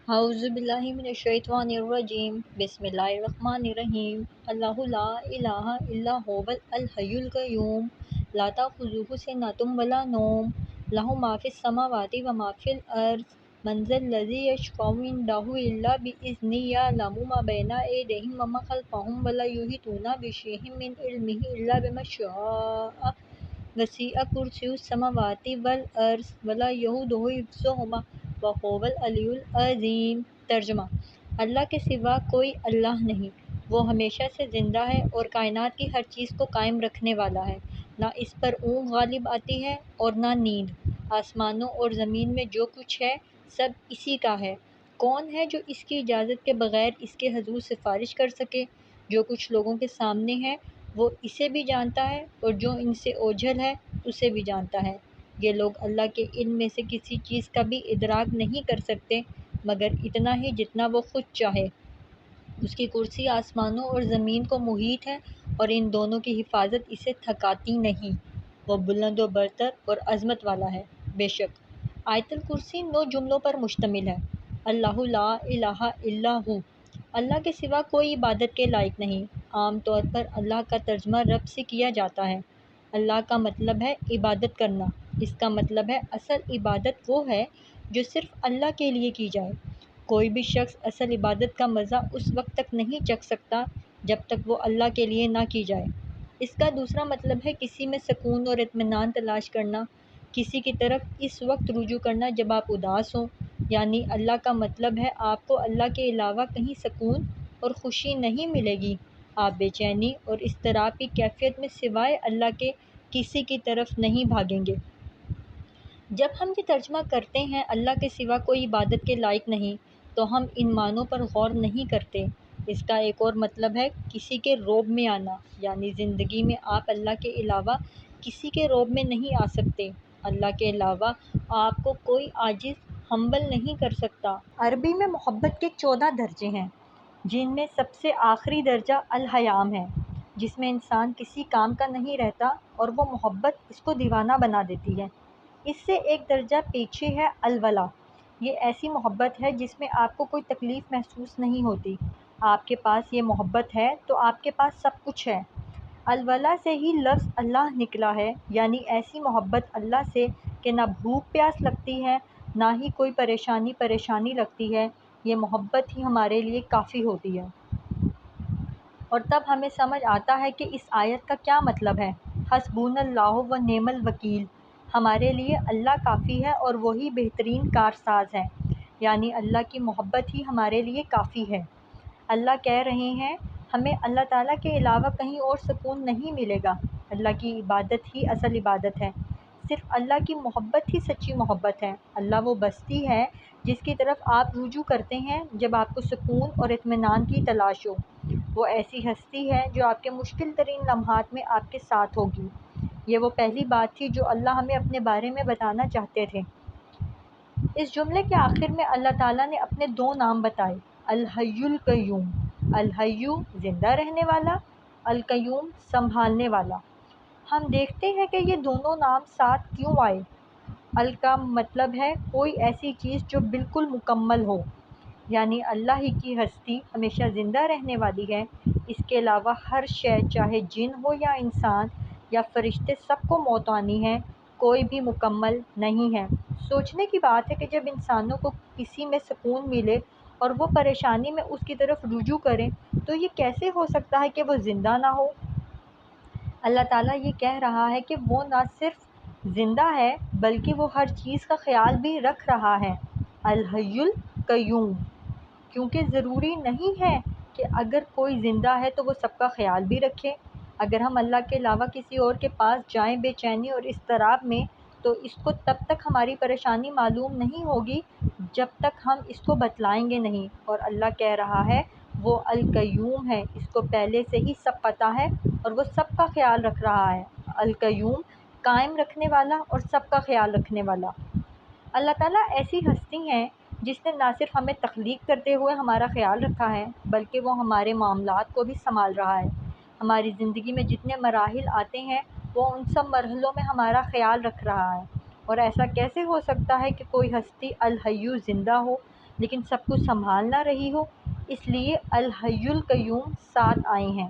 اعوذ باللہ من الشیطان الرجیم بسم اللہ الرحمن الرحیم اللہ لا الہ الا هو الحی القیوم لا تأخذہ سنۃ ولا نوم لہ ما فی السماوات و ما فی الارض من ذا الذی یشفع عندہ الا بإذنہ یعلم ما بین ایدیہم وما خلفہم ولا یحیطون بشیء من علمہ الا بما شاء وسع کرسیہ السماوات والارض ولا یئودہ حفظہما وهو العلی العظیم۔ ترجمہ: اللہ کے سوا کوئی اللہ نہیں، وہ ہمیشہ سے زندہ ہے اور کائنات کی ہر چیز کو قائم رکھنے والا ہے۔ نہ اس پر اونگ غالب آتی ہے اور نہ نیند۔ آسمانوں اور زمین میں جو کچھ ہے سب اسی کا ہے۔ کون ہے جو اس کی اجازت کے بغیر اس کے حضور سفارش کر سکے؟ جو کچھ لوگوں کے سامنے ہے وہ اسے بھی جانتا ہے اور جو ان سے اوجھل ہے اسے بھی جانتا ہے۔ یہ لوگ اللہ کے علم میں سے کسی چیز کا بھی ادراک نہیں کر سکتے مگر اتنا ہی جتنا وہ خود چاہے۔ اس کی کرسی آسمانوں اور زمین کو محیط ہے اور ان دونوں کی حفاظت اسے تھکاتی نہیں۔ وہ بلند و برتر اور عظمت والا ہے۔ بے شک آیت الکرسی 9 جملوں پر مشتمل ہے۔ اللہ لا الہ الا ہو، اللہ کے سوا کوئی عبادت کے لائق نہیں۔ عام طور پر اللہ کا ترجمہ رب سے کیا جاتا ہے۔ اللہ کا مطلب ہے عبادت کرنا۔ اس کا مطلب ہے اصل عبادت وہ ہے جو صرف اللہ کے لیے کی جائے۔ کوئی بھی شخص اصل عبادت کا مزہ اس وقت تک نہیں چکھ سکتا جب تک وہ اللہ کے لیے نہ کی جائے۔ اس کا دوسرا مطلب ہے کسی میں سکون اور اطمینان تلاش کرنا، کسی کی طرف اس وقت رجوع کرنا جب آپ اداس ہوں، یعنی اللہ کا مطلب ہے آپ کو اللہ کے علاوہ کہیں سکون اور خوشی نہیں ملے گی۔ آپ بے چینی اور اضطراب کی کیفیت میں سوائے اللہ کے کسی کی طرف نہیں بھاگیں گے۔ جب ہم یہ ترجمہ کرتے ہیں اللہ کے سوا کوئی عبادت کے لائق نہیں تو ہم ان معنوں پر غور نہیں کرتے۔ اس کا ایک اور مطلب ہے کسی کے روب میں آنا، یعنی زندگی میں آپ اللہ کے علاوہ کسی کے روب میں نہیں آ سکتے۔ اللہ کے علاوہ آپ کو کوئی عاجز ہمبل نہیں کر سکتا۔ عربی میں محبت کے 14 درجے ہیں، جن میں سب سے آخری درجہ الہیام ہے، جس میں انسان کسی کام کا نہیں رہتا اور وہ محبت اس کو دیوانہ بنا دیتی ہے۔ اس سے ایک درجہ پیچھے ہے الولا۔ یہ ایسی محبت ہے جس میں آپ کو کوئی تکلیف محسوس نہیں ہوتی۔ آپ کے پاس یہ محبت ہے تو آپ کے پاس سب کچھ ہے۔ الولا سے ہی لفظ اللہ نکلا ہے، یعنی ایسی محبت اللہ سے کہ نہ بھوک پیاس لگتی ہے نہ ہی کوئی پریشانی لگتی ہے۔ یہ محبت ہی ہمارے لیے کافی ہوتی ہے۔ اور تب ہمیں سمجھ آتا ہے کہ اس آیت کا کیا مطلب ہے۔ حسبنا اللہ و نعم الوکیل، ہمارے لیے اللہ کافی ہے اور وہی بہترین کارساز ہے، یعنی اللہ کی محبت ہی ہمارے لیے کافی ہے۔ اللہ کہہ رہے ہیں ہمیں اللہ تعالیٰ کے علاوہ کہیں اور سکون نہیں ملے گا۔ اللہ کی عبادت ہی اصل عبادت ہے، صرف اللہ کی محبت ہی سچی محبت ہے۔ اللہ وہ بستی ہے جس کی طرف آپ رجوع کرتے ہیں جب آپ کو سکون اور اطمینان کی تلاش ہو۔ وہ ایسی ہستی ہے جو آپ کے مشکل ترین لمحات میں آپ کے ساتھ ہوگی۔ یہ وہ پہلی بات تھی جو اللہ ہمیں اپنے بارے میں بتانا چاہتے تھے۔ اس جملے کے آخر میں اللہ تعالیٰ نے اپنے 2 نام بتائے، الحی القیوم، الحی زندہ رہنے والا، القیوم سنبھالنے والا۔ ہم دیکھتے ہیں کہ یہ دونوں نام ساتھ کیوں آئے۔ ال کا مطلب ہے کوئی ایسی چیز جو بالکل مکمل ہو، یعنی اللہ ہی کی ہستی ہمیشہ زندہ رہنے والی ہے۔ اس کے علاوہ ہر شے، چاہے جن ہو یا انسان یا فرشتے، سب کو موت آنی ہے، کوئی بھی مکمل نہیں ہے۔ سوچنے کی بات ہے کہ جب انسانوں کو کسی میں سکون ملے اور وہ پریشانی میں اس کی طرف رجوع کریں تو یہ کیسے ہو سکتا ہے کہ وہ زندہ نہ ہو؟ اللہ تعالیٰ یہ کہہ رہا ہے کہ وہ نہ صرف زندہ ہے بلکہ وہ ہر چیز کا خیال بھی رکھ رہا ہے۔ الحی القیوم، کیونکہ ضروری نہیں ہے کہ اگر کوئی زندہ ہے تو وہ سب کا خیال بھی رکھے۔ اگر ہم اللہ کے علاوہ کسی اور کے پاس جائیں بے چینی اور اضطراب میں تو اس کو تب تک ہماری پریشانی معلوم نہیں ہوگی جب تک ہم اس کو بتلائیں گے نہیں۔ اور اللہ کہہ رہا ہے وہ القیوم ہے، اس کو پہلے سے ہی سب پتہ ہے اور وہ سب کا خیال رکھ رہا ہے۔ القیوم قائم رکھنے والا اور سب کا خیال رکھنے والا۔ اللہ تعالیٰ ایسی ہستی ہیں جس نے نہ صرف ہمیں تخلیق کرتے ہوئے ہمارا خیال رکھا ہے بلکہ وہ ہمارے معاملات کو بھی سنبھال رہا ہے۔ ہماری زندگی میں جتنے مراحل آتے ہیں وہ ان سب مرحلوں میں ہمارا خیال رکھ رہا ہے۔ اور ایسا کیسے ہو سکتا ہے کہ کوئی ہستی الحی زندہ ہو لیکن سب کچھ سنبھال نہ رہی ہو، اس لیے الحی القیوم ساتھ آئے ہیں۔